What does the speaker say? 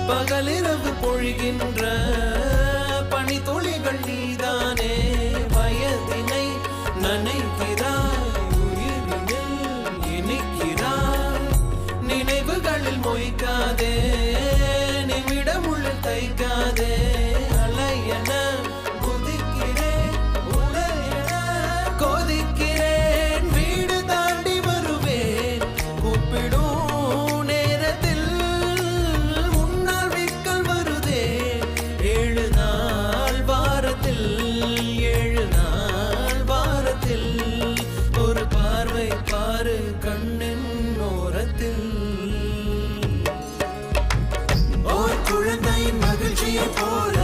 பகலிரவு பொழிகின்ற பனி துளிகள் நீதானே. வயதினை நனைக்கிறாய், உயிரினில் இனிக்கிறாய். நினைவுகளில் மொய்க்காதே, நிமிடமுள்ள தைக்காதே. அலையென குதிக்கிறேன், உலையென கொதிக்கிறேன். வீடு தாண்டி வருவேன் கூப்பிடும் நேரத்தில். முன்னால் விக்கல் வருதே 7 நாள் வாரத்தில், 7 நாள் வாரத்தில். ஒரு பார்வை பாரு கண்ணின் ஓரத்தில். ஓர் குழந்தையின் மகிழ்ச்சியை போல